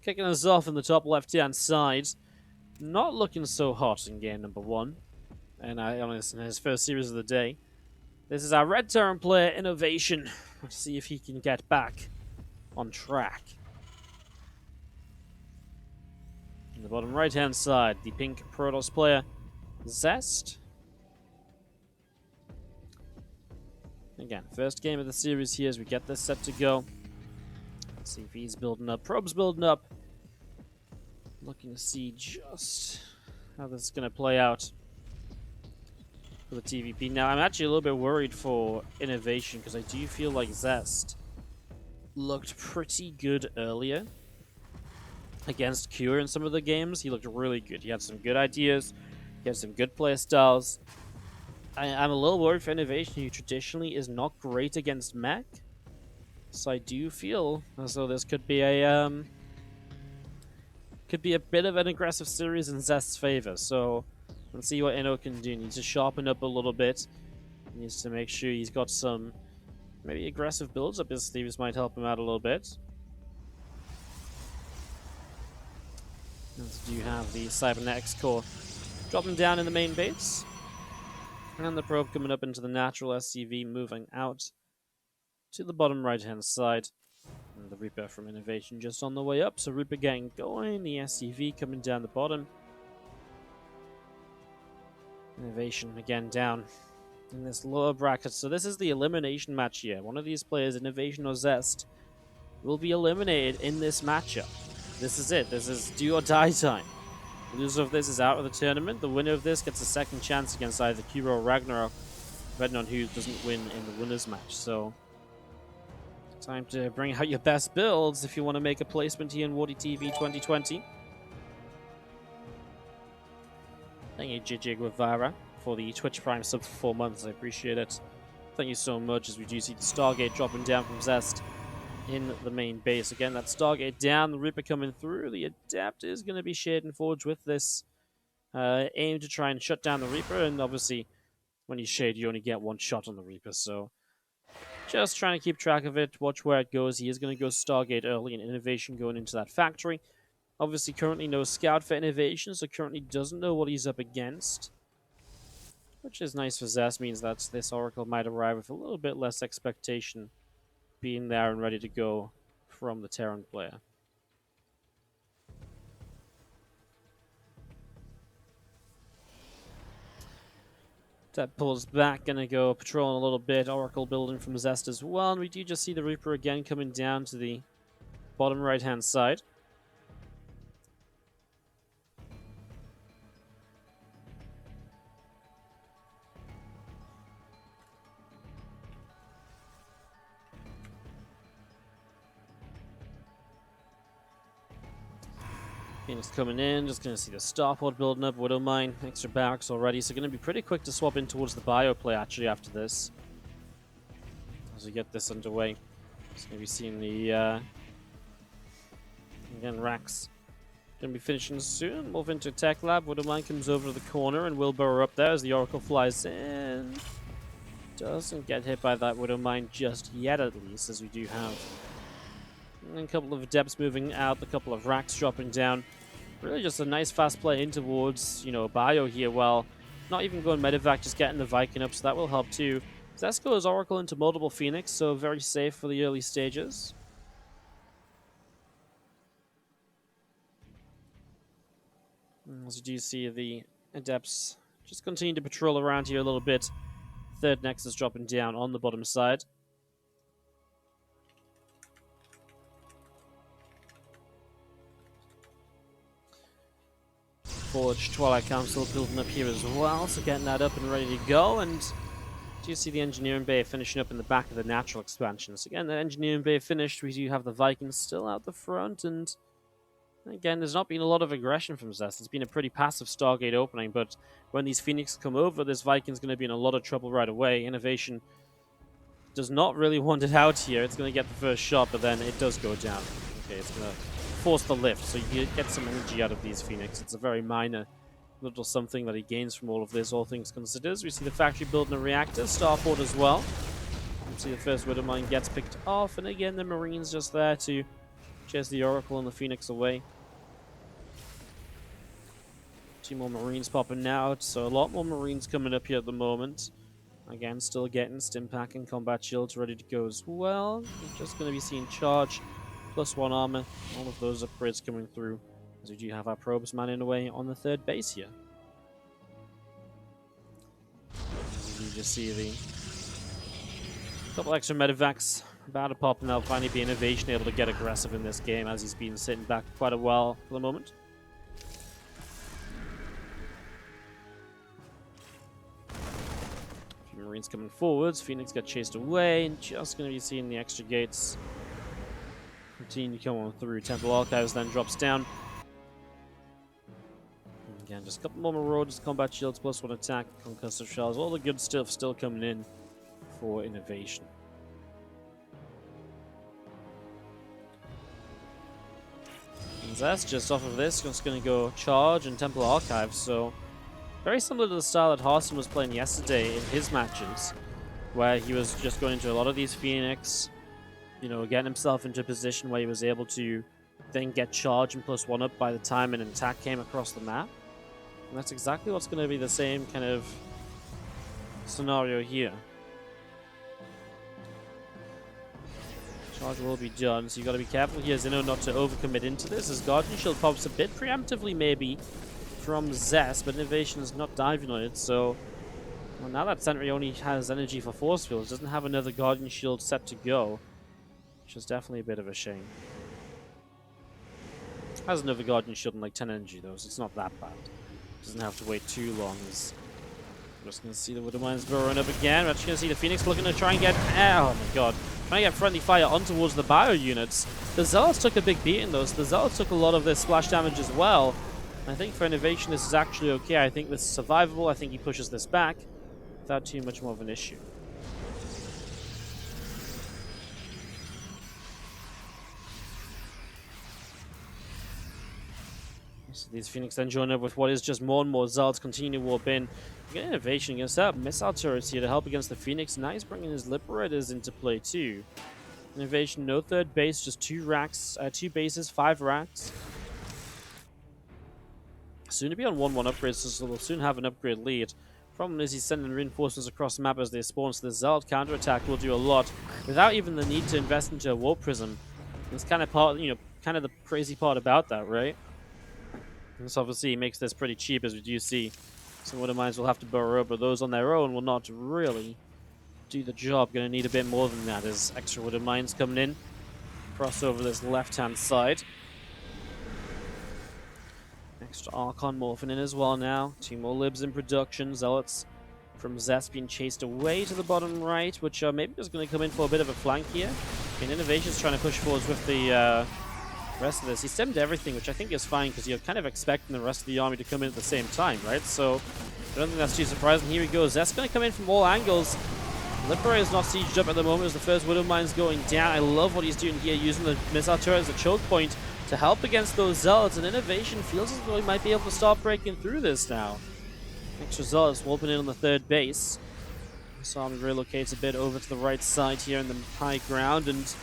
Kicking us off in the top left-hand side. Not looking so hot in game number 1. And in his first series of the day. This is our red Terran player, INnoVation. Let's see if he can get back on track. In the bottom right-hand side, the pink Protoss player, Zest. Again, first game of the series here as we get this set to go. Let's see if he's building up. Probe's building up. Looking to see just how this is going to play out for the TvP. Now, I'm actually a little bit worried for INnoVation because I do feel like Zest looked pretty good earlier against Cure in some of the games. He looked really good. He had some good ideas. He had some good play styles. I'm a little worried for INnoVation, who traditionally is not great against mech. So I do feel as though this could be a bit of an aggressive series in Zest's favor. So let's see what Inno can do. He needs to sharpen up a little bit. He needs to make sure he's got some maybe aggressive builds up his sleeves, might help him out a little bit. As do have the Cybernetics core dropping down in the main base. And the probe coming up into the natural SCV, moving out to the bottom right-hand side. And the Reaper from INnoVation just on the way up. So Reaper getting going, the SCV coming down the bottom. INnoVation again down in this lower bracket. So this is the elimination match here. One of these players, INnoVation or Zest, will be eliminated in this matchup. This is it. This is do or die time. The loser of this is out of the tournament. The winner of this gets a second chance against either Kuro or Ragnarok, depending on who doesn't win in the winners match. So, time to bring out your best builds if you want to make a placement here in WardiTV 2020. Thank you, JJ Guevara, for the Twitch Prime sub for 4 months. I appreciate it. Thank you so much, as we do see the Stargate dropping down from Zest in the main base. Again, that Stargate down, the Reaper coming through. The Adept is going to be shading forwards with this aim to try and shut down the Reaper. And obviously, when you shade, you only get one shot on the Reaper. So, just trying to keep track of it, watch where it goes. He is going to go Stargate early, and INnoVation going into that factory. Obviously, currently no scout for INnoVation, so currently doesn't know what he's up against. Which is nice for Zest, means that this Oracle might arrive with a little bit less expectation being there and ready to go from the Terran player. That pulls back, gonna go patrolling a little bit. Oracle building from Zest as well, and we do just see the Reaper again coming down to the bottom right-hand side. Phoenix coming in, just going to see the Starport building up, Widow Mine, extra barracks already, so going to be pretty quick to swap in towards the bio play actually after this. As we get this underway. Just going to be seeing the, again, racks going to be finishing soon. Move into Tech Lab, Widow Mine comes over to the corner and will burrow up there as the Oracle flies in. Doesn't get hit by that Widow Mine just yet at least, as we do have a couple of Adepts moving out, a couple of racks dropping down. Really just a nice fast play in towards, bio here, while not even going medevac, just getting the Viking up, so that will help too. Zest goes Oracle into multiple Phoenix, so very safe for the early stages. As you do see the Adepts just continue to patrol around here a little bit. Third Nexus dropping down on the bottom side. Forge Twilight Council building up here as well, so getting that up and ready to go. And do you see the Engineering Bay finishing up in the back of the natural expansions? Again, the Engineering Bay finished. We do have the Vikings still out the front, and again, there's not been a lot of aggression from Zest. It's been a pretty passive Stargate opening, but when these Phoenix come over, this Viking's going to be in a lot of trouble right away. INnoVation does not really want it out here. It's going to get the first shot, but then it does go down. Okay, it's going to force the lift, so you get some energy out of these Phoenix. It's a very minor little something that he gains from all of this, all things considered. We see the factory building a reactor, Starport as well. You see the first Widow Mine gets picked off, and again the Marines just there to Chase the Oracle and the Phoenix away. 2 more Marines popping out, so a lot more Marines coming up here at the moment. Again, still getting Stimpak and Combat Shields ready to go as well. We're just going to be seeing Charge, +1 armor, all of those upgrades coming through, as we do have our probes manning away on the 3rd base here. As you just see the couple extra medevacs about to pop, and they'll finally be INnoVation able to get aggressive in this game, as he's been sitting back quite a while for the moment. Marines coming forwards. Phoenix got chased away, and just going to be seeing the extra gates continue to come on through. Temple Archives then drops down. And again, just a couple more Marauders, Combat Shields, +1 attack, Concussive Shells, all the good stuff still coming in for INnoVation. And Zest just off of this, just going to go Charge and Temple Archives, so very similar to the style that Harston was playing yesterday in his matches, where he was just going into a lot of these Phoenix, you know, getting himself into a position where he was able to then get Charge and +1 up by the time an attack came across the map. And that's exactly what's going to be the same kind of scenario here. Charge will be done, so you got to be careful here, Zeno, not to overcommit into this, as Guardian Shield pops a bit preemptively maybe from Zest, but INnoVation is not diving on it, so well, now that Sentry only has energy for Force Fields, doesn't have another Guardian Shield set to go, which is definitely a bit of a shame. Has another Guardian Shield and like 10 energy though, so it's not that bad. Doesn't have to wait too long. I'm just going to see the Widowmines burrowing up again. We're actually going to see the Phoenix looking to try and get, oh my god, trying to get friendly fire on towards the bio units. The Zealots took a big beating though, so the Zealots took a lot of this splash damage as well. I think for INnoVation this is actually okay. I think this is survivable. I think he pushes this back without too much more of an issue. So these Phoenix then join up with what is just more and more Zealots continue to warp in. You get INnoVation against that missile turrets here to help against the Phoenix. Now he's bringing his Liberators into play too. INnoVation, no 3rd base, just 2 racks, 2 bases, 5 racks. Soon to be on 1-1 upgrades, so we'll soon have an upgrade lead. Problem is he's sending reinforcements across the map as they spawn, so the Zealot counterattack will do a lot without even the need to invest into a warp prism. That's kind of part, you know, kind of the crazy part about that, right? And this obviously makes this pretty cheap, as we do see some Widowmines will have to burrow up, but those on their own will not really do the job. Going to need a bit more than that as extra Widowmines coming in. Cross over this left-hand side. Extra Archon morphing in as well now. 2 more Libs in production. Zealots from Zest being chased away to the bottom right, which maybe is going to come in for a bit of a flank here. And INnoVation's trying to push forwards with the rest of this. He stemmed everything, which I think is fine, because you're kind of expecting the rest of the army to come in at the same time, right? So I don't think that's too surprising. Here he goes. Zest's going to come in from all angles. Liberator is not sieged up at the moment as the first Widowmine's going down. I love what he's doing here, using the missile turret as a choke point to help against those Zealots, and INnoVation feels as though he might be able to start breaking through this now. Extra Zealots warping in on the 3rd base. This army relocates a bit over to the right side here in the high ground, and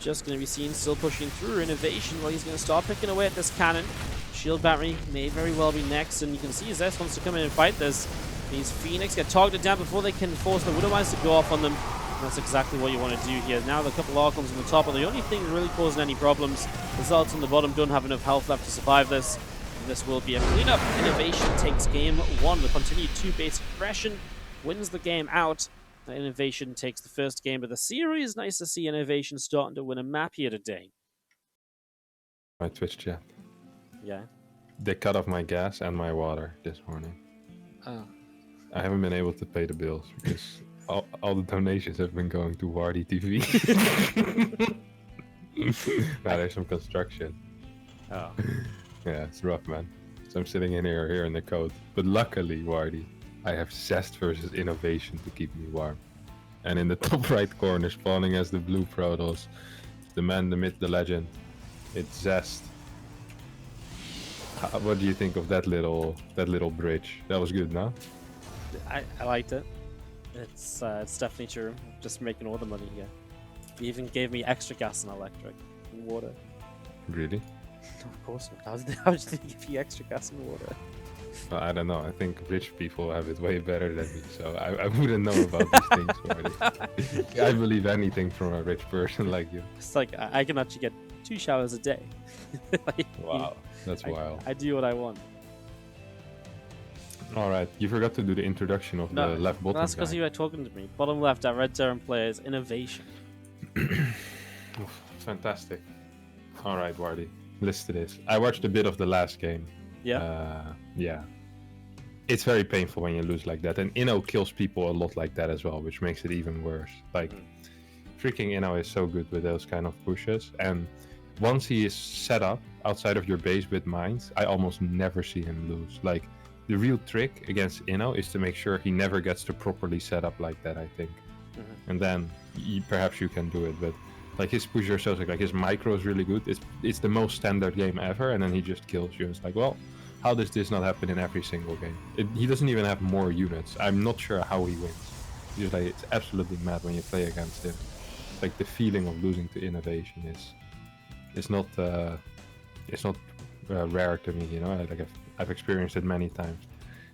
just going to be seen still pushing through INnoVation. Well, he's going to start picking away at this cannon. Shield battery may very well be next, and you can see Zest wants to come in and fight this. These Phoenix get targeted down before they can force the Widowmines to go off on them. That's exactly what you want to do here. Now the couple Archons on the top, and the only thing really causing any problems, the Zealots on the bottom don't have enough health left to survive this. And this will be a cleanup. INnoVation takes game 1. The continued 2-base aggression wins the game out. INnoVation takes the first game of the series. Nice to see INnoVation starting to win a map here today. My Twitch chat. Yeah. They cut off my gas and my water this morning. Oh. I haven't been able to pay the bills because all the donations have been going to WardiTV. Now there's some construction. Oh. Yeah, it's rough, man. So I'm sitting in here in the code. But luckily, Wardy, I have Zest versus INnoVation to keep me warm. And in the top right corner, spawning as the blue Protoss, the man, the myth, the legend, it's Zest. What do you think of that little bridge? That was good, no? I liked it. It's definitely true. Just making all the money here. He even gave me extra gas and electric and water. Really? Of course not. How did they give you extra gas and water? Well, I don't know. I think rich people have it way better than me, so I wouldn't know about these things already. I believe anything from a rich person like you. It's like I can actually get 2 showers a day. Like, Wow, that's wild. I do what I want. All right, you forgot to do the introduction of the left bottom That's because guy. you were talking to me. Bottom left, our Red Terran players, INnoVation. Oof, fantastic. All right, Wardy, listen to this. I watched a bit of the last game. Yeah. Yeah. It's very painful when you lose like that, and Inno kills people a lot like that as well, which makes it even worse. Like, freaking Inno is so good with those kind of pushes, and once he is set up outside of your base with mines, I almost never see him lose. Like, the real trick against Inno is to make sure he never gets to properly set up like that, I think. And then perhaps you can do it, but like his pusher shows like his micro is really good. It's the most standard game ever, and then he just kills you. It's like, well, how does this not happen in every single game? He doesn't even have more units. I'm not sure how he wins. Just like, it's absolutely mad when you play against him. It's like the feeling of losing to INnoVation is not rare to me. You know, like I've experienced it many times,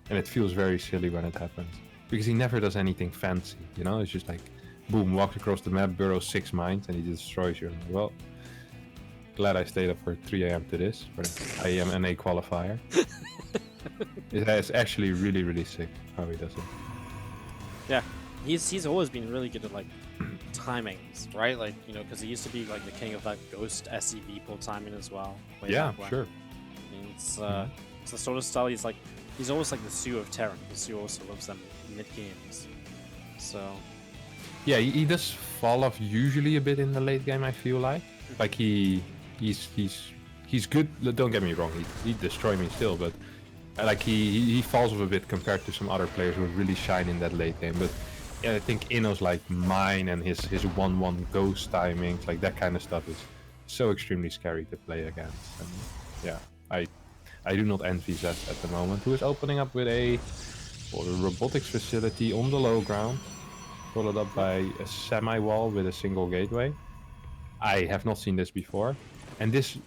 and it feels very silly when it happens because he never does anything fancy. You know, it's just like, boom, walks across the map, burrows 6 mines, and he destroys you. And like, well, glad I stayed up for 3 a.m. to this for the INA qualifier. It's actually really, really sick how he does it. Yeah, he's always been really good at like timings, right? Like, you know, because he used to be like the king of that ghost SCV pull timing as well. Yeah, sure. I mean, it's the sort of style he's almost like the Sue of Terran. The Sue also loves them mid games. So yeah, he does fall off usually a bit in the late game. I feel like he's good. Don't get me wrong, he destroy me still, but like he falls off a bit compared to some other players who really shine in that late game. But yeah, I think Inno's like mine and his 1-1 ghost timings, like that kind of stuff is so extremely scary to play against. And yeah, I do not envy Zest at the moment, who is opening up with a robotics facility on the low ground, followed up by a semi-wall with a single gateway. I have not seen this before. And this,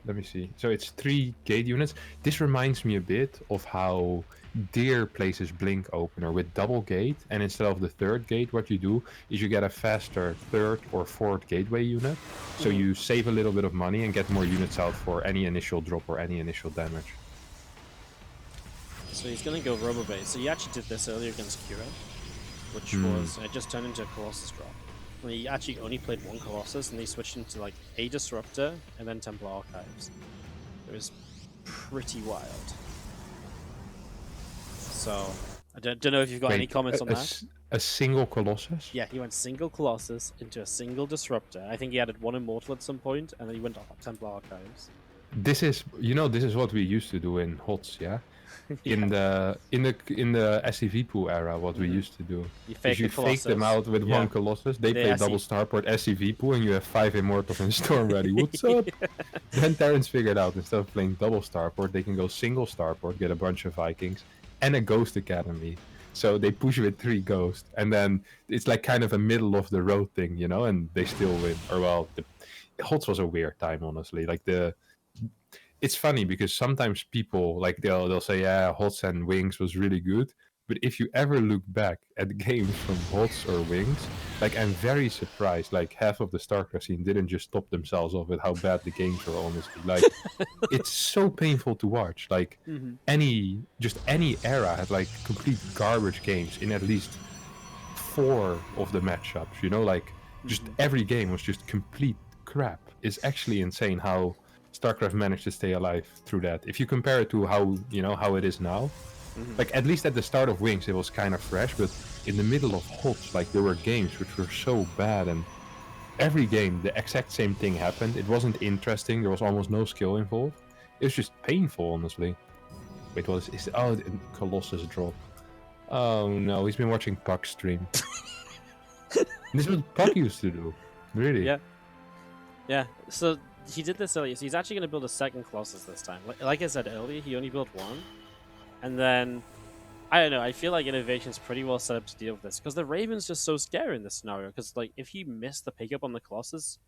let me see. So it's 3 gate units. This reminds me a bit of how Deer places Blink Opener with double gate, and instead of the 3rd gate, what you do is you get a faster 3rd or 4th gateway unit. So you save a little bit of money and get more units out for any initial drop or any initial damage. So he's gonna go Robo Base. So he actually did this earlier against Kira, which was it just turned into a Colossus drop. And he actually only played 1 Colossus, and he switched into like a Disruptor and then Templar Archives. It was pretty wild. So I don't know if you've got any comments on that. A single Colossus? Yeah, he went single Colossus into a single Disruptor. I think he added 1 Immortal at some point, and then he went off Templar Archives. This is what we used to do in HOTS, yeah? In the SCV pool era, what we used to do is you fake them out with 1 Colossus. They play double starport SCV pool, and you have 5 Immortals and Storm ready. What's up? Then Terrans figured out instead of playing double starport, they can go single starport, get a bunch of Vikings, and a Ghost Academy. So they push with 3 Ghosts, and then it's like kind of a middle of the road thing, you know, and they still win. Or well, HOTS was a weird time, honestly. Like it's funny because sometimes people like they'll say, yeah, HOTS and Wings was really good, but if you ever look back at games from HOTS or Wings, like I'm very surprised like half of the StarCraft scene didn't just stop themselves off with how bad the games were, honestly. Like it's so painful to watch. Like any era had like complete garbage games in at least 4 of the matchups, you know, like just every game was just complete crap. It's actually insane how StarCraft managed to stay alive through that. If you compare it to how it is now, like at least at the start of Wings it was kind of fresh, but in the middle of HOTS, like there were games which were so bad, and every game the exact same thing happened. It wasn't interesting. There was almost no skill involved. It was just painful, honestly. Wait, what is it? Oh, Colossus drop. Oh no, he's been watching Puck stream. This is what Puck used to do. Really? Yeah. So he did this earlier. So he's actually going to build a 2nd Colossus this time. Like I said earlier, he only built 1. And then, I don't know, I feel like INnoVation's pretty well set up to deal with this. Because the Raven's just so scary in this scenario. Because, like, if you miss the pickup on the Colossus,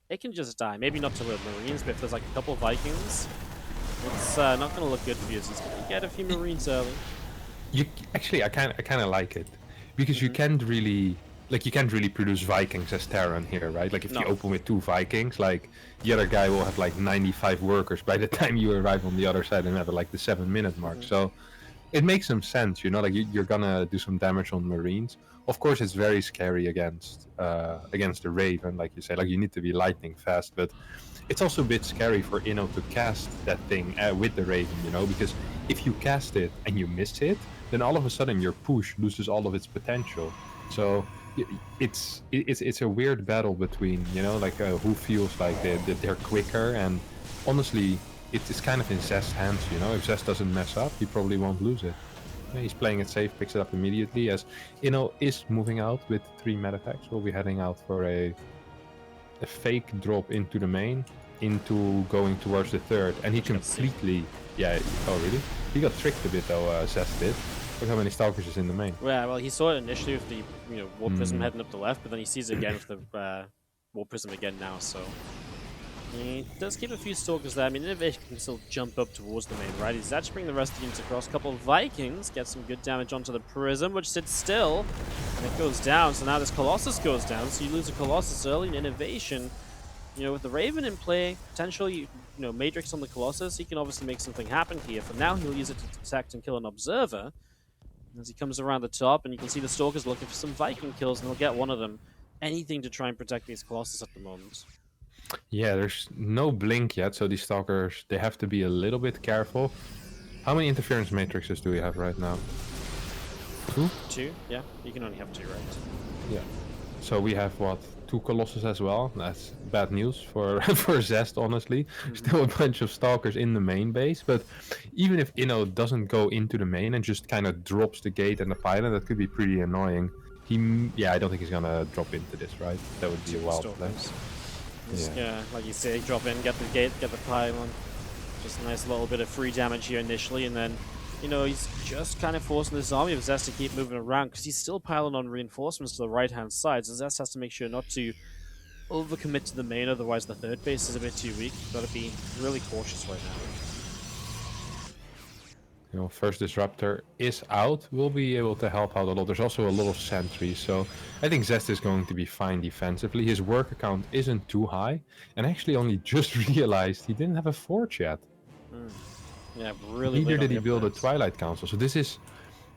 it can just die. Maybe not to the Marines, but if there's like a couple Vikings, it's not going to look good for you. He's going to get a few Marines early. You actually, I kind of like it because you can't really produce Vikings as Terran here, right? Like if you open with 2 Vikings, like the other guy will have like 95 workers by the time you arrive on the other side and have like the 7-minute mark. So it makes some sense, you know, like you're gonna do some damage on Marines. Of course, it's very scary against the Raven, like you say. Like you need to be lightning fast, but it's also a bit scary for Inno to cast that thing with the Raven, you know, because if you cast it and you miss it, then all of a sudden your push loses all of its potential. So it's a weird battle between, you know, like who feels like they're quicker, and honestly, it's kind of in Zest's hands, you know. If Zest doesn't mess up, he probably won't lose it. Yeah, he's playing it safe, picks it up immediately, as Inno is moving out with 3 medepacks. We'll be heading out for a fake drop into the main, into going towards the third, and he completely, yeah, oh really? He got tricked a bit though, Zest did. Look how many Stalkers is in the main. Yeah, well, he saw it initially with the War Prism heading up the left, but then he sees it again with the War Prism again now, so he does keep a few Stalkers there. I mean, INnoVation can still jump up towards the main, right? He's actually bringing the rest of the units across. A couple of Vikings get some good damage onto the Prism, which sits still, and it goes down. So now this Colossus goes down, so you lose a Colossus early in INnoVation. You know, with the Raven in play, potentially, Matrix on the Colossus, he can obviously make something happen here. For now, he'll use it to detect and kill an Observer. As he comes around the top, and you can see the Stalkers looking for some Viking kills, and he'll get one of them. Anything to try and protect these Colossus at the moment. Yeah, there's no blink yet, so these Stalkers, they have to be a little bit careful. How many interference matrices do we have right now? 2? 2? Yeah, you can only have 2, right? Yeah. So we have, what, 2 Colossus as well? That's bad news for for Zest, honestly. Still a bunch of Stalkers in the main base, but even if Inno doesn't go into the main and just kind of drops the gate and the pylon, that could be pretty annoying. I don't think he's gonna drop into this, right? That would be a wild play. Yeah, like you say, drop in, get the gate, get the pylon. Just a nice little bit of free damage here initially, and then, he's just kind of forcing this army of Zest to keep moving around, because he's still piling on reinforcements to the right-hand side, so Zest has to make sure not to overcommit to the main, otherwise the third base is a bit too weak. Gotta be really cautious right now. First Disruptor is out. We'll be able to help out a lot. There's also a lot of sentries, so I think Zest is going to be fine defensively. His work account isn't too high, and I actually only just realized he didn't have a forge yet. Yeah, really. Neither did he build a Twilight Council, so this is...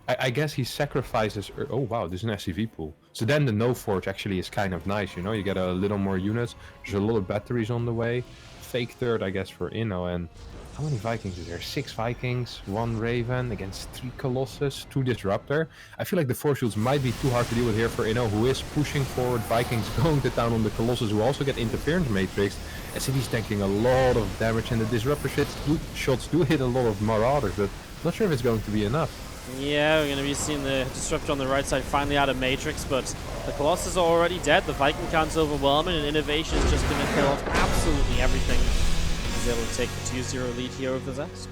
I guess he sacrifices... Oh wow, this is an SCV pool. So then the no forge actually is kind of nice, you get a little more units. There's a lot of batteries on the way. Fake third, I guess, for Inno, and... How many Vikings is there? 6 Vikings, 1 Raven against 3 Colossus, 2 Disruptor. I feel like the force shields might be too hard to deal with here for Inno, who is pushing forward. Vikings going to town on the Colossus, who also get interference matrix. SCV's tanking a lot of damage, and the Disruptor shots do hit a lot of Marauders, but not sure if it's going to be enough. Yeah, we're going to be seeing the Disruptor on the right side finally out of matrix, but the Colossus are already dead. The Viking count's overwhelming, and INnoVation is just going to kill off absolutely everything. He's able to take the 2-0 lead here over Zest.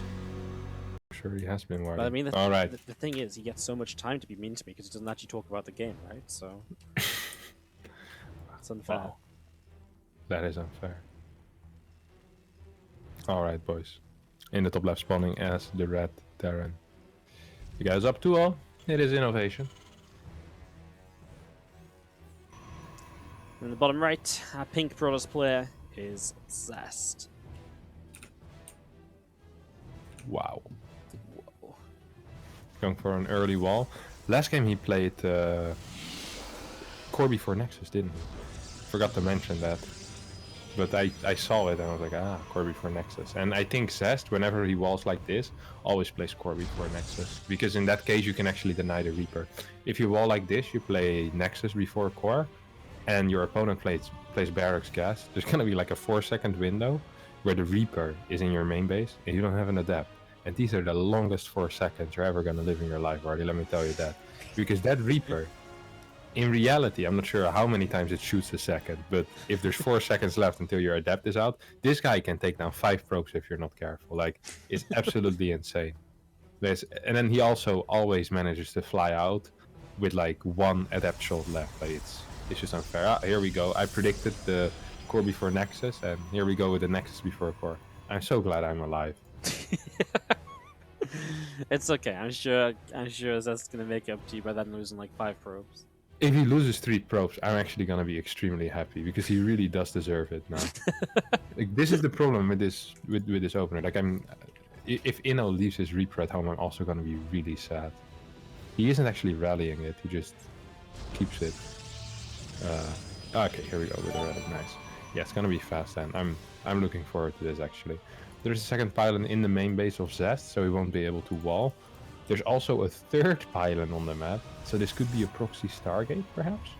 Sure, he has been worried. But I mean, all right. The thing is, he gets so much time to be mean to me because he doesn't actually talk about the game, right? So it's unfair. Wow. That is unfair. All right, boys. In the top left, spawning as the red Terran. You guys up to all? It is INnoVation. In the bottom right, our pink Protoss player is Zest. Wow. Going for an early wall. Last game he played Core before Nexus, didn't he? Forgot to mention that. But I saw it and I was like, Core before Nexus. And I think Zest, whenever he walls like this, always plays Core before Nexus. Because in that case, you can actually deny the Reaper. If you wall like this, you play Nexus before Core, and your opponent plays Barracks Gas. There's going to be like a 4-second window where the Reaper is in your main base, and you don't have an Adept. And these are the longest 4 seconds you're ever going to live in your life, Wardy, let me tell you that. Because that Reaper... In reality, I'm not sure how many times it shoots a second, but if there's 4 seconds left until your Adept is out, this guy can take down 5 probes if you're not careful. Like, it's absolutely insane. And then he also always manages to fly out with like 1 Adept shot left. Like, it's just unfair. Here we go. I predicted the core before Nexus, and here we go with the Nexus before core. I'm so glad I'm alive. It's okay. I'm sure that's gonna make up to you by then losing like 5 probes. If he loses 3 probes, I'm actually gonna be extremely happy because he really does deserve it now. Like, this is the problem with this opener. Like, if Inno leaves his Reaper at home, I'm also gonna be really sad. He isn't actually rallying it; he just keeps it. Okay, here we go with the relic. Nice. Yeah, it's gonna be fast then. I'm looking forward to this actually. There's a second pylon in the main base of Zest, so he won't be able to wall. There's also a third pylon on the map, so this could be a proxy Stargate, perhaps?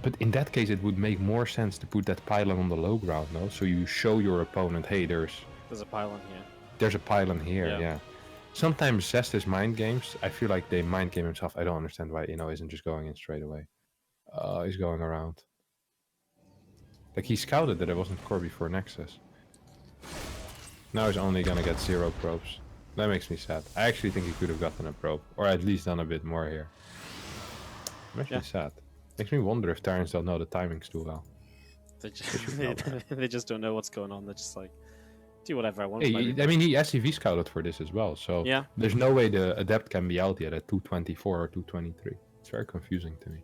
But in that case, it would make more sense to put that pylon on the low ground, no? So you show your opponent, hey, there's a pylon here. There's a pylon here, yeah. Sometimes Zest is mind games. I feel like they mind game himself. I don't understand why Inno isn't just going in straight away. He's going around. Like, he scouted that it wasn't core before Nexus. Now he's only gonna get 0 probes. That makes me sad. I actually think he could have gotten a probe, or at least done a bit more here. I'm actually sad. Makes me wonder if Tyrants don't know the timings too well. They just don't know what's going on. They're just like, do whatever I want. Hey, I mean, he SCV scouted for this as well, so there's no way the Adept can be out yet at 224 or 223. It's very confusing to me.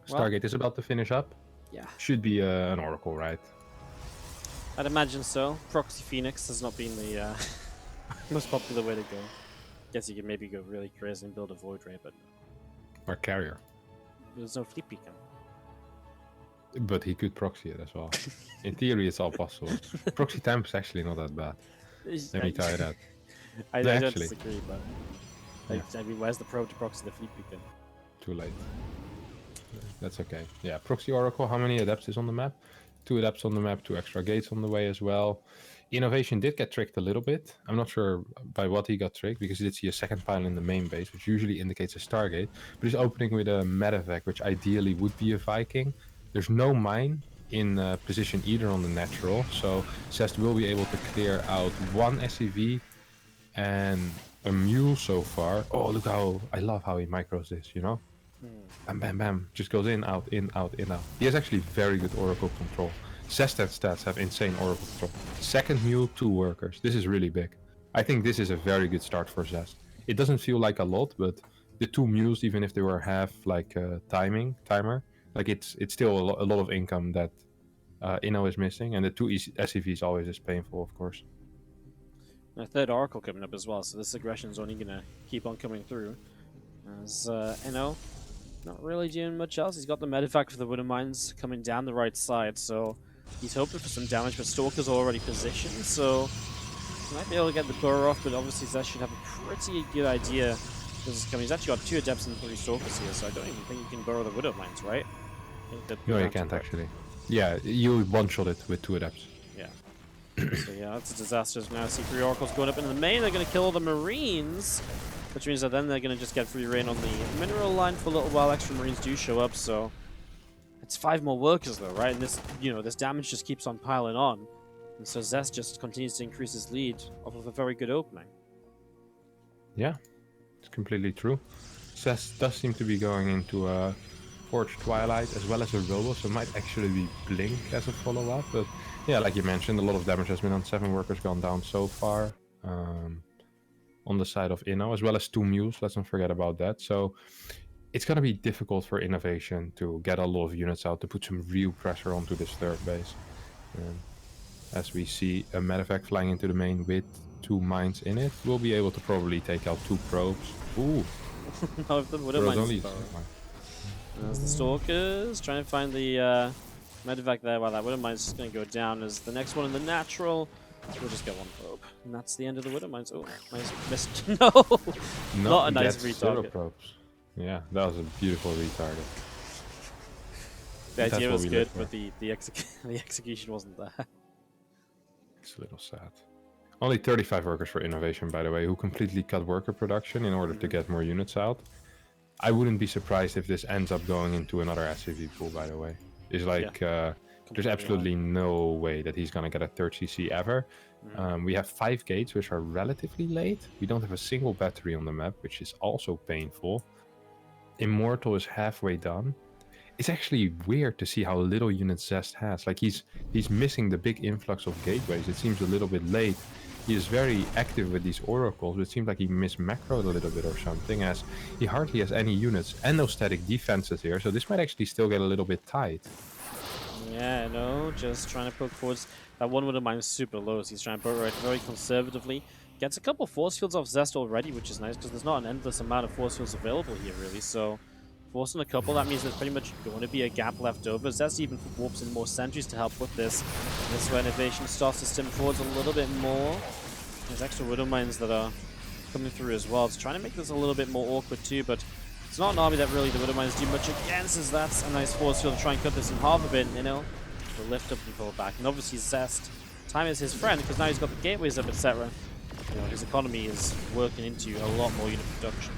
Stargate is about to finish up. Yeah. Should be an Oracle, right? I'd imagine so. Proxy Phoenix has not been the most popular way to go. Guess you could maybe go really crazy and build a Void Ray, but Or Carrier. There's no Fleet Beacon. But he could proxy it as well. In theory, it's all possible. Proxy temp is actually not that bad. Let me tell you that. I don't disagree, but I mean, where's the probe to proxy the Fleet Beacon? Too late. That's okay. Yeah, proxy Oracle. How many adepts is on the map? 2 adepts on the map, 2 extra gates on the way as well. INnoVation did get tricked a little bit. I'm not sure by what he got tricked, because he did see a second pile in the main base, which usually indicates a Stargate. But he's opening with a medevac, which ideally would be a Viking. There's no mine in position either on the natural, so Zest will be able to clear out 1 SCV and a mule so far. Oh, look how I love how he micros this, you know? Bam, bam, bam. Just goes in, out, in, out, in, out. He has actually very good Oracle control. Zest stats have insane Oracle control. Second mule, 2 workers. This is really big. I think this is a very good start for Zest. It doesn't feel like a lot, but the 2 mules, even if they were half like timer, like it's still a lot of income that Inno is missing, and the 2 SCVs always is painful, of course. And a third Oracle coming up as well, so this aggression is only gonna keep on coming through. As Inno not really doing much else. He's got the medevac for the Widow Mines coming down the right side, so he's hoping for some damage, but Stalker's already positioned, so he might be able to get the burrow off, but obviously Zest should have a pretty good idea this is coming. He's actually got 2 Adepts and 3 Stalkers here, so I don't even think you can burrow the Widow Mines, right? No, you can't actually. Yeah, you one-shot it with 2 Adepts. Yeah. So yeah, that's a disaster. Now C3 Oracle's going up into the main. They're going to kill all the Marines, which means that then they're going to just get free reign on the mineral line for a little while. Extra Marines do show up, so it's 5 more workers though, right? And this, this damage just keeps on piling on, and so Zest just continues to increase his lead off of a very good opening. Yeah, it's completely true. Zest does seem to be going into a Forge Twilight as well as a Robo, so it might actually be Blink as a follow-up. But yeah, like you mentioned, a lot of damage has been on 7 workers gone down so far. On the side of Inno, as well as 2 mules, let's not forget about that. So it's going to be difficult for INnoVation to get a lot of units out to put some real pressure onto this third base. As we see a medevac flying into the main with 2 mines in it, we'll be able to probably take out 2 probes. Ooh. No, if the Widow Mines As the Stalkers trying to find the medevac there, while that Widow Mines is going to go down as the next one in the natural. We'll just get 1 probe. And that's the end of the Widow Mines. Oh, nice missed. No! Not a nice retarget. Probes. Yeah, that was a beautiful retarget. The idea was good, but the execution wasn't there. It's a little sad. Only 35 workers for INnoVation, by the way, who completely cut worker production in order to get more units out. I wouldn't be surprised if this ends up going into another SCV pool, by the way. It's like, there's absolutely no way that he's going to get a 3rd CC ever. We have 5 gates, which are relatively late. We don't have a single battery on the map, which is also painful. Immortal is halfway done. it's actually weird to see how little units Zest has. Like he's missing the big influx of gateways. It seems a little bit late. He is very active with these oracles, but it seems like he mismacroed a little bit or something, as he hardly has any units and no static defenses here. So this might actually still get a little bit tight. Yeah, no, just trying to poke forwards. That one would of mine is super low, so he's trying to poke right very conservatively. Gets a couple force fields off Zest already, which is nice because there's not an endless amount of force fields available here, really. So forcing a couple, that means there's pretty much going to be a gap left over. Zest even warps in more sentries to help with this. And this is where INnoVation starts to stim forwards a little bit more. There's extra Widow Mines that are coming through as well. It's trying to make this a little bit more awkward too, but it's not an army that really the Widow Mines do much against, as that's a nice force field to try and cut this in half a bit, you know? We'll lift up and pull back. And obviously Zest, time is his friend, because now he's got the gateways up, etc. You know, his economy is working into a lot more unit production.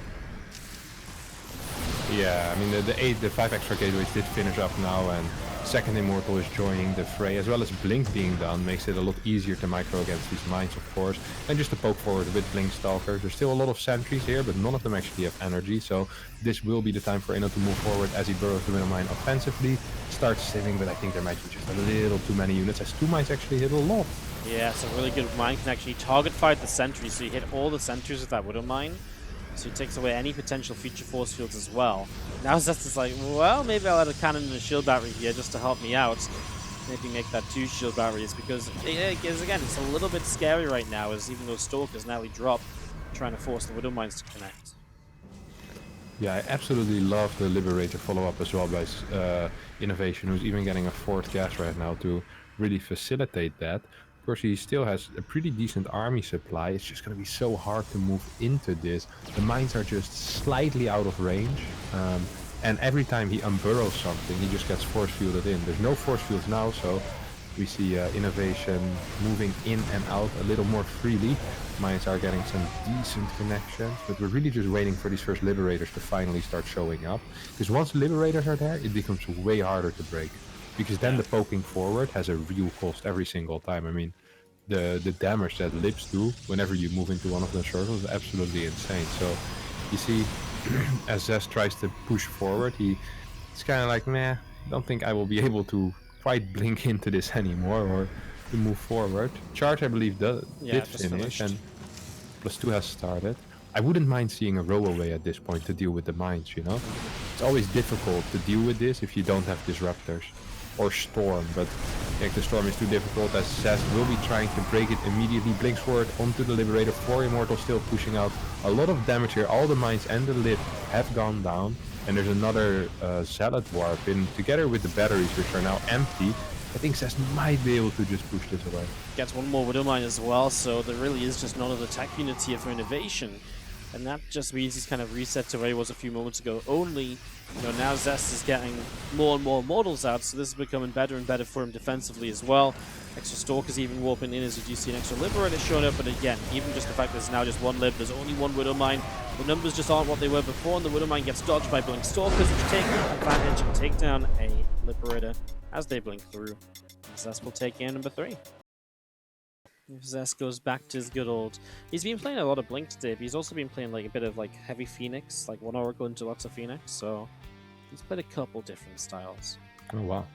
Yeah, I mean the 5 extra gateways did finish up now, and second Immortal is joining the fray, as well as Blink being done makes it a lot easier to micro against these mines, of course, and just to poke forward with Blink Stalkers. There's still a lot of sentries here, but none of them actually have energy, so this will be the time for Inno to move forward as he burrows the Widow Mine offensively, starts stimming, but I think there might be just a little too many units, as 2 mines actually hit a lot. Yeah, it's a really good mine, can actually target fight the sentries, so you hit all the sentries with that Widow Mine. So he takes away any potential future force fields as well. Now Zest is like, well, maybe I'll add a cannon and a shield battery here just to help me out. Maybe make that 2 shield batteries, because again, it's a little bit scary right now, as even though Stalkers nearly drop, trying to force the Widow Mines to connect. Yeah, I absolutely love the Liberator follow-up as well by INnoVation, who's even getting a 4th gas right now to really facilitate that. Of course, he still has a pretty decent army supply. It's just going to be so hard to move into this. The mines are just slightly out of range. And every time he unburrows something, he just gets force fielded in. There's no force fields now, so we see INnoVation moving in and out a little more freely. Mines are getting some decent connections, but we're really just waiting for these first Liberators to finally start showing up. Because once the Liberators are there, it becomes way harder to break. Because then the poking forward has a real cost every single time. I mean, the damage that Libs do whenever you move into one of the circles is absolutely insane. So you see, as Zest tries to push forward, it's kind of like, meh, don't think I will be able to quite blink into this anymore or to move forward. Charge, I believe, did finish, and +2 has started. I wouldn't mind seeing a row away at this point to deal with the mines, you know? It's always difficult to deal with this if you don't have disruptors. Or Storm, but I think the Storm is too difficult, as Zest will be trying to break it immediately. Blinks forward onto the Liberator. 4 Immortals still pushing out a lot of damage here. All the mines and the Lib have gone down, and there's another Zealot Warp in together with the batteries, which are now empty. I think Zest might be able to just push this away. Gets one more Widow Mine as well, so there really is just none of the tech units here for INnoVation. And that just means he's kind of reset to where he was a few moments ago. Only, you know, now Zest is getting more and more models out, so this is becoming better and better for him defensively as well. Extra Stalkers even warping in, as you do see an extra Liberator showing up, but again, even just the fact there's now just one Lib, there's only one Widow Mine, the numbers just aren't what they were before, and the Widow Mine gets dodged by Blink Stalkers, which take advantage and take down a Liberator as they blink through. Zest will take in number 3. Zest goes back to his good old... He's been playing a lot of Blink today, but he's also been playing like a bit of like heavy Phoenix, like 1 Oracle into lots of Phoenix, so he's played a couple different styles. Oh wow.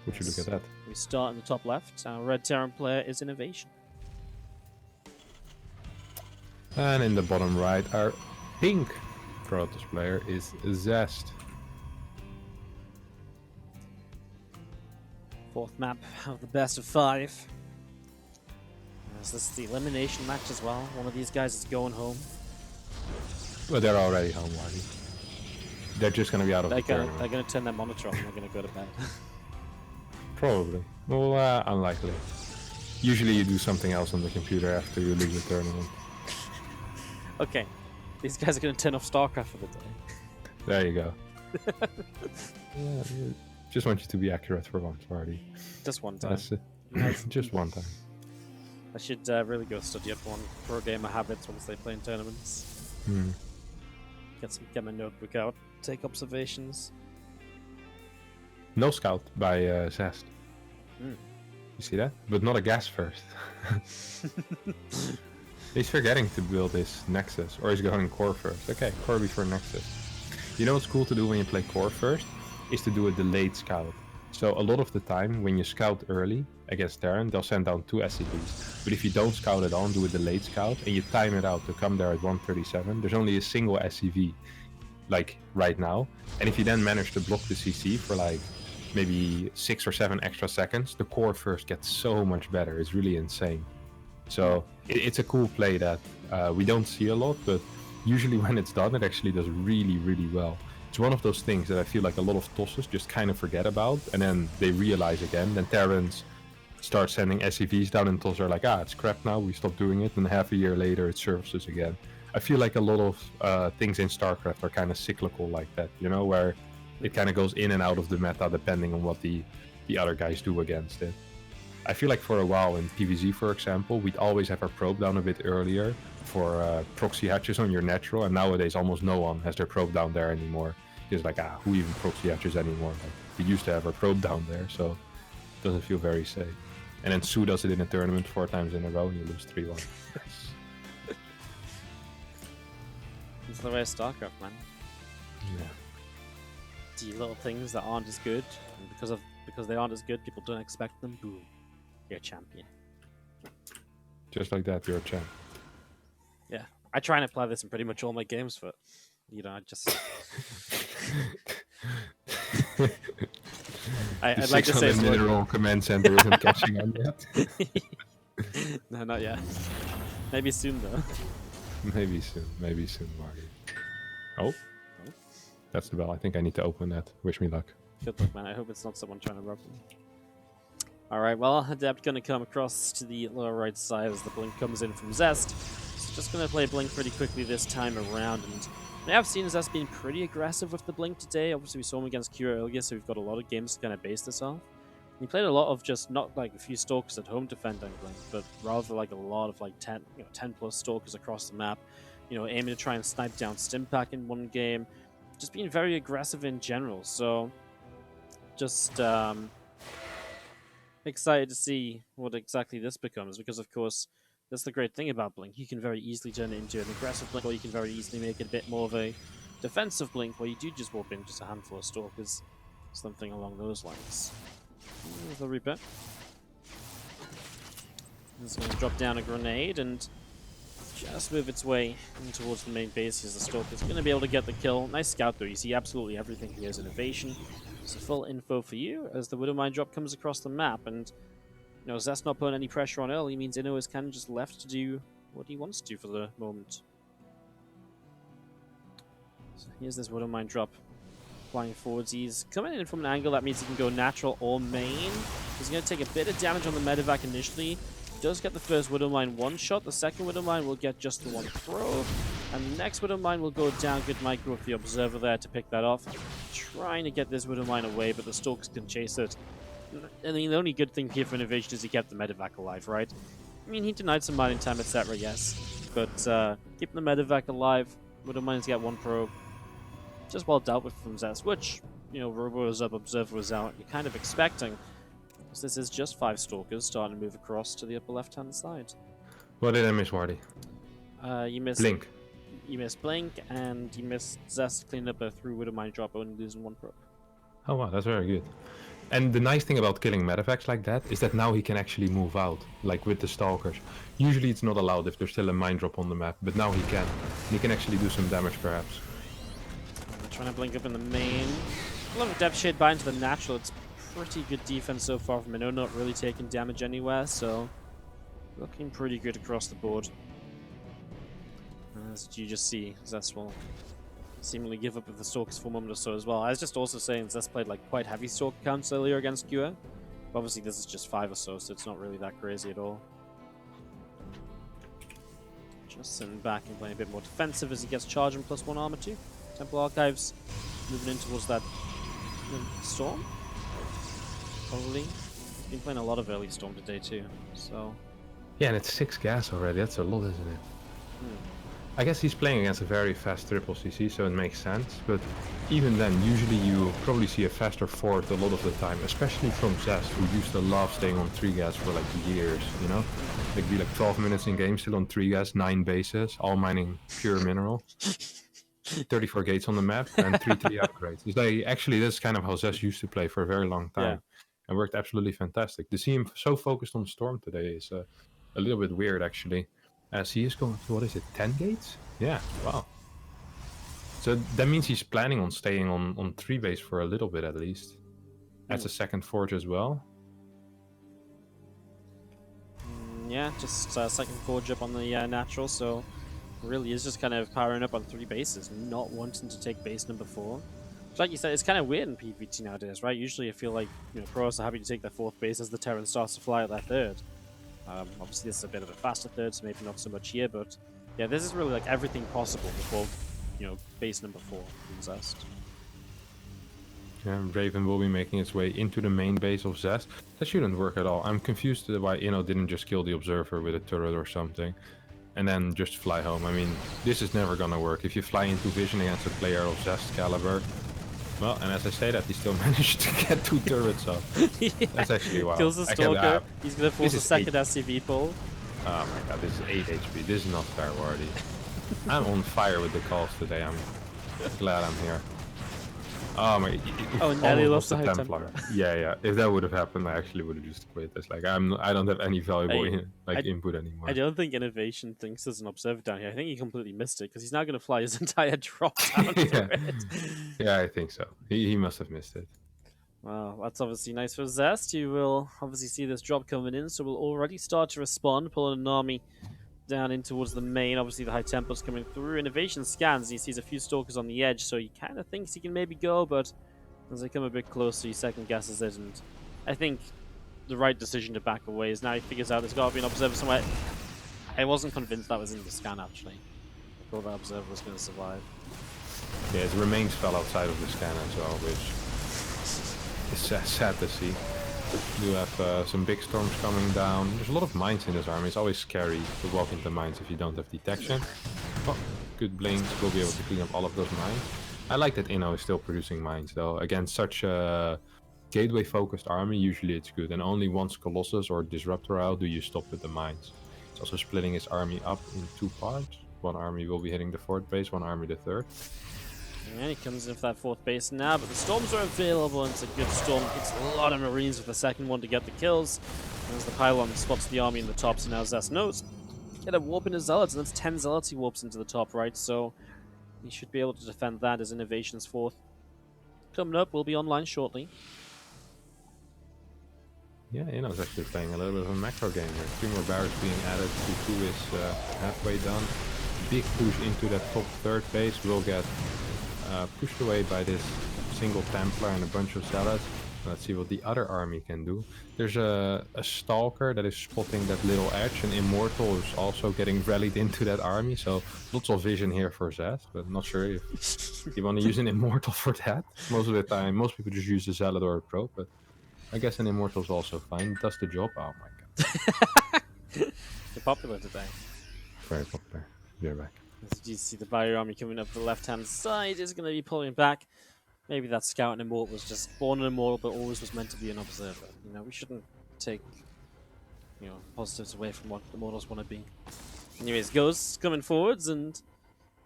Would you look at that? We start in the top left. Our red Terran player is INnoVation. And in the bottom right, our pink Protoss player is Zest. 4th map of the best of 5. As this is the elimination match as well. One of these guys is going home. Well, they're already home, Wardy. They're just going to be out of the tournament. They're going to turn their monitor off and they're going to go to bed. Probably. Well, unlikely. Usually you do something else on the computer after you leave the tournament. Okay. These guys are going to turn off StarCraft for the day. There you go. Yeah, just want you to be accurate for once, Wardy. Just one time. That's it. Just one time. I should really go study up on pro gamer habits once they play in tournaments. Get my notebook out, take observations. No scout by Zest. You see that? But not a gas first. He's forgetting to build his Nexus, or he's going core first. Okay, core before Nexus. You know what's cool to do when you play core first? is to do a delayed scout. So a lot of the time, when you scout early against Terran, they'll send down 2 SCVs. But if you don't scout at all and do a delayed scout, and you time it out to come there at 137, there's only a single SCV, like right now. And if you then manage to block the CC for like maybe 6 or 7 extra seconds, the core first gets so much better. It's really insane. So it's a cool play that we don't see a lot, but usually when it's done, it actually does really, really well. It's one of those things that I feel like a lot of tossers just kind of forget about, and then they realize again. Then Terrans start sending SCVs down, and tossers are like, it's crap now, we stop doing it, and half a year later it surfaces again. I feel like a lot of things in StarCraft are kind of cyclical like that, you know, where it kind of goes in and out of the meta depending on what the other guys do against it. I feel like for a while in PvZ, for example, we'd always have our probe down a bit earlier for proxy hatches on your natural, and nowadays almost no one has their probe down there anymore. It's like, who even proxy hatches anymore? Like, we used to have our probe down there, so it doesn't feel very safe. And then Sue does it in a tournament 4 times in a row, and you lose 3-1. It's the way of StarCraft, man. Yeah. The little things that aren't as good, and because they aren't as good, people don't expect them. Boom, you're a champion. Just like that, you're a champ. Yeah, I try and apply this in pretty much all my games, but I just. I'd like to say it's literal command center isn't catching on yet. No, not yet. Maybe soon though. Maybe soon, Marty. Oh, that's the bell. I think I need to open that. Wish me luck. Good luck, man. I hope it's not someone trying to rob me. Alright, well, Adept gonna come across to the lower right side as the blink comes in from Zest. So just gonna play blink pretty quickly this time around, and I have seen Zest being pretty aggressive with the blink today. Obviously, we saw him against Kira earlier, so we've got a lot of games to kind of base this off. He played a lot of just not like a few stalkers at home defending blink, but rather like a lot of like 10 plus stalkers across the map. Aiming to try and snipe down Stimpack in one game, just being very aggressive in general. So, just excited to see what exactly this becomes, because of course that's the great thing about blink. You can very easily turn it into an aggressive blink, or you can very easily make it a bit more of a defensive blink where you do just warp in just a handful of stalkers, something along those lines. There's the Reaper. It's going to drop down a grenade and just move its way in towards the main base as the Stalker's going to be able to get the kill. Nice scout though, you see absolutely everything here is INnoVation. So full info for you as the Widowmine drop comes across the map, and Zest not putting any pressure on early means Inno is kind of just left to do what he wants to do for the moment. So here's this Widowmine drop. Flying forwards, he's coming in from an angle that means he can go natural or main. He's going to take a bit of damage on the medevac initially. He does get the first Widowmine one shot. The second Widowmine will get just the one probe. And the next Widowmine will go down. Good micro with the Observer there to pick that off. Trying to get this Widowmine away, but the Stalkers can chase it. I mean, the only good thing here for INnoVation is he kept the medevac alive, right? I mean, he denied some mining time, etc., yes. But keeping the medevac alive, Widowmines get one probe. Just well dealt with from Zest, which, Robo was up, Observer was out. You're kind of expecting, because this is just 5 Stalkers starting to move across to the upper left-hand side. What did I miss, Wardy? You missed Blink. You missed Blink, and you missed Zest cleaning up a through Widowmine drop, only losing 1 probe. Oh wow, that's very good. And the nice thing about killing medevacs like that is that now he can actually move out, like with the Stalkers. Usually it's not allowed if there's still a mine drop on the map, but now he can. He can actually do some damage, perhaps. Trying to blink up in the main. A lot of Depth Shade by into the natural. It's pretty good defense so far from Inno, not really taking damage anywhere, so looking pretty good across the board. As you just see, Zest will seemingly give up with the Stalkers for a moment or so as well. I was just also saying Zest played like quite heavy Stalker counts earlier against Kua. Obviously this is just 5 or so it's not really that crazy at all. Just sitting back and playing a bit more defensive as he gets charging +1 armor too. Temple Archives moving in towards that Storm. Probably. He's been playing a lot of early Storm today too, so. Yeah, and it's 6 gas already, that's a lot, isn't it? I guess he's playing against a very fast triple CC, so it makes sense, but even then, usually you probably see a faster fourth a lot of the time, especially from Zest, who used to love staying on 3 gas for like years, Like be like 12 minutes in game, still on 3 gas, 9 bases, all mining pure mineral. 34 gates on the map and 3 upgrades. It's like, actually, that's kind of how Zest used to play for a very long time. And worked absolutely fantastic. To see him so focused on Storm today is a little bit weird, actually. As he is going to, what is it, 10 gates? Yeah, wow. So that means he's planning on staying on 3 base for a little bit at least. That's a second forge as well. Yeah, just second forge up on the natural, so really is just kind of powering up on 3 bases, not wanting to take base number 4. Like you said, it's kind of weird in PvT nowadays, right? Usually I feel like, you know, pros are happy to take their 4th base as the Terran starts to fly at their 3rd. Obviously this is a bit of a faster 3rd, so maybe not so much here, but yeah, this is really like everything possible before, you know, base number 4 in Zest. Yeah, Raven will be making its way into the main base of Zest. That shouldn't work at all. I'm confused why Inno didn't just kill the Observer with a turret or something and then just fly home. I mean, this is never gonna work. If you fly into vision against a player of Zest caliber, well, and as I say that, he still managed to get 2 turrets up. Yeah. That's actually wild. Kills the Stalker, he's gonna force a second SCV pull. Oh my god, this is 8 HP. This is not fair, Wardy. I'm on fire with the calls today. I'm glad I'm here. Oh my! Oh, Nelly lost the High Templar. Yeah. If that would have happened, I actually would have just quit. It's like I don't have any valuable input anymore. I don't think INnoVation thinks there's an observer down here. I think he completely missed it because he's now going to fly his entire drop down to it. Yeah, I think so. He must have missed it. Well, that's obviously nice for Zest. You will obviously see this drop coming in, so we'll already start to respond, pulling an army down in towards the main. Obviously the High Templar's coming through. INnoVation scans, he sees a few Stalkers on the edge, so he kind of thinks he can maybe go, but as they come a bit closer, he second guesses it, and I think the right decision to back away is now he figures out there's got to be an Observer somewhere. I wasn't convinced that was in the scan, actually. I thought that Observer was going to survive. Yeah, the remains fell outside of the scan as well, which is sad to see. You have some big storms coming down. There's a lot of mines in this army. It's always scary to walk into mines if you don't have detection. Oh, good blinks. We'll be able to clean up all of those mines. I like that Inno is still producing mines, though. Against such a gateway-focused army, usually it's good. And only once Colossus or Disruptor out do you stop with the mines. It's also splitting his army up in 2 parts. One army will be hitting the 4th base, one army the 3rd. And he comes in for that 4th base now, but the storms are available, and it's a good storm. It's a lot of Marines with the second one to get the kills. As the pylon spots the army in the top, so now Zest knows. Get a warp into Zealots, and that's 10 Zealots he warps into the top right, so he should be able to defend that as INnoVation's 4th. Coming up, we'll be online shortly. Yeah, Inno's actually playing a little bit of a macro game here. 3 more barracks being added, Q2 is halfway done. Big push into that top 3rd base will get pushed away by this single Templar and a bunch of Zealots. Let's see what the other army can do. There's a Stalker that is spotting that little edge, and Immortal is also getting rallied into that army, so lots of vision here for Zest, but not sure if you want to use an Immortal for that. Most of the time, most people just use a Zealot or a Probe, but I guess an Immortal is also fine. It does the job. Oh my god. They're popular today. Very popular. Be right back. As you see the Bio army coming up the left-hand side is going to be pulling back. Maybe that Scout and Immortal was just born an Immortal, but always was meant to be an Observer. You know, we shouldn't take, you know, positives away from what the Immortals want to be. Anyways, Ghosts coming forwards, and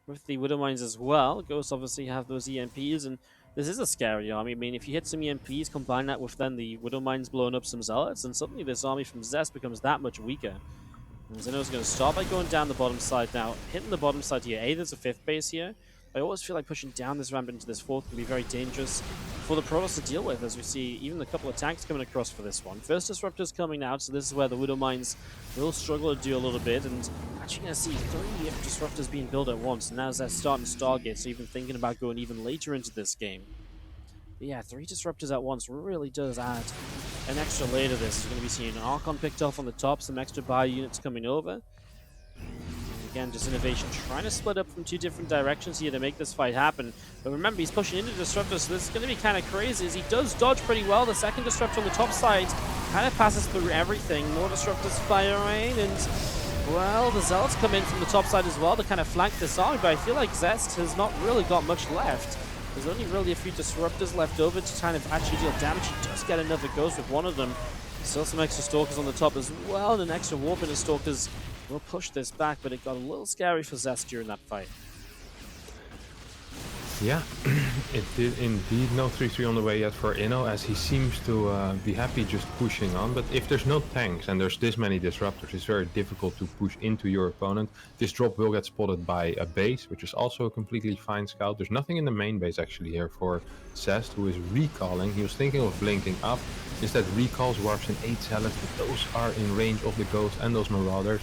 with the Widow Mines as well. Ghosts obviously have those EMPs, and this is a scary army. I mean, if you hit some EMPs, combine that with then the Widow Mines blowing up some Zealots, and suddenly this army from Zest becomes that much weaker. And Zeno's going to start by going down the bottom side now. Hitting the bottom side here. There's a 5th base here. I always feel like pushing down this ramp into this 4th can be very dangerous for the Protoss to deal with, as we see even a couple of tanks coming across for this one. First Disruptor's coming out, so this is where the Widow Mines will struggle to do a little bit, and actually going to see 3 Disruptors being built at once. And now they're starting Stargate, so even thinking about going even later into this game. But yeah, 3 Disruptors at once really does add an extra layer to this. You're going to be seeing an Archon picked off on the top, some extra bio units coming over. Again, just INnoVation trying to split up from 2 different directions here to make this fight happen. But remember, he's pushing into Disruptor, so this is going to be kind of crazy as he does dodge pretty well. The second Disruptor on the top side kind of passes through everything. More Disruptors firing, and well, the Zealots come in from the top side as well to kind of flank this army, but I feel like Zest has not really got much left. There's only really a few Disruptors left over to kind of actually deal damage. He does get another Ghost with one of them. Still some extra Stalkers on the top as well, and an extra Warp into Stalkers will push this back, but it got a little scary for Zest during that fight. Yeah, it did indeed. No 3-3 on the way yet for Inno, as he seems to be happy just pushing on. But if there's no tanks and there's this many disruptors, it's very difficult to push into your opponent. This drop will get spotted by a base, which is also a completely fine scout. There's nothing in the main base actually here for Zest, who is recalling. He was thinking of blinking up. Instead, recalls, warps in 8 zealots, but those are in range of the ghost and those marauders.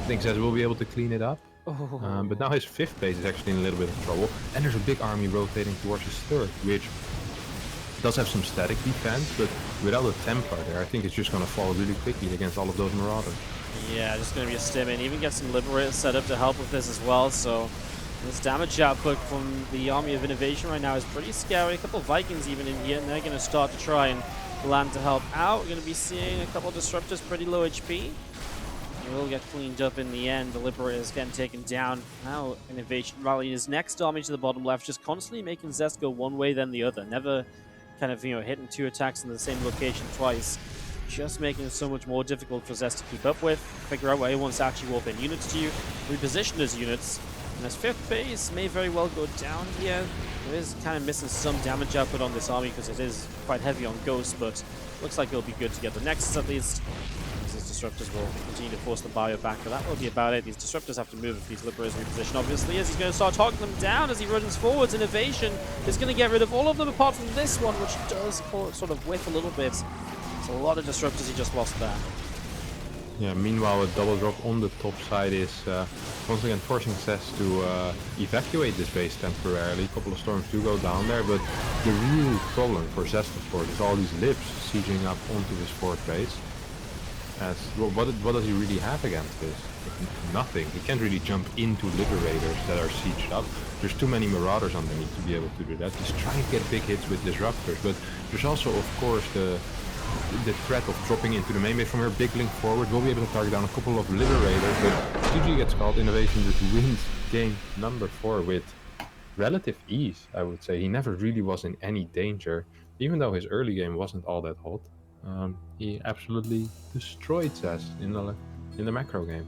I think Zest will be able to clean it up. But now his 5th base is actually in a little bit of trouble, and there's a big army rotating towards his 3rd, which does have some static defense, but without a Templar there, I think it's just going to fall really quickly against all of those Marauders. Yeah, just going to be a stim in. Even get some Liberators set up to help with this as well, so this damage output from the Army of INnoVation right now is pretty scary. A couple of Vikings even in here, and they're going to start to try and land to help out. We're going to be seeing a couple of Disruptors pretty low HP. It will get cleaned up in the end. The Liberators getting taken down. Now INnoVation rallying his next army to the bottom left, just constantly making Zest go one way then the other. Never kind of, hitting 2 attacks in the same location twice. Just making it so much more difficult for Zest to keep up with. Figure out where he wants to actually warp in units to, reposition his units. And his 5th base may very well go down here. There is kind of missing some damage output on this army because it is quite heavy on Ghosts, but looks like it'll be good to get the Nexus at least. These disruptors will continue to force the bio back, but that will be about it. These disruptors have to move if these Liberators reposition, obviously, as he's going to start talking them down as he runs forwards. INnoVation is going to get rid of all of them apart from this one, which does sort of whiff a little bit. It's a lot of disruptors he just lost there. Yeah, meanwhile a double drop on the top side is once again forcing Zest to evacuate this base temporarily. A couple of storms do go down there, but the real problem for Zest, of course, is all these libs sieging up onto his 4th base. As well, what does he really have against this? Nothing. He can't really jump into Liberators that are sieged up. There's too many Marauders underneath to be able to do that. He's trying to get big hits with Disruptors, but there's also, of course, the threat of dropping into the main base from her. Big link forward will be able to target down a couple of Liberators, but GG gets called. INnoVation just wins game number 4 with relative ease, I would say. He never really was in any danger, even though his early game wasn't all that hot. He absolutely destroyed Zest in the macro game.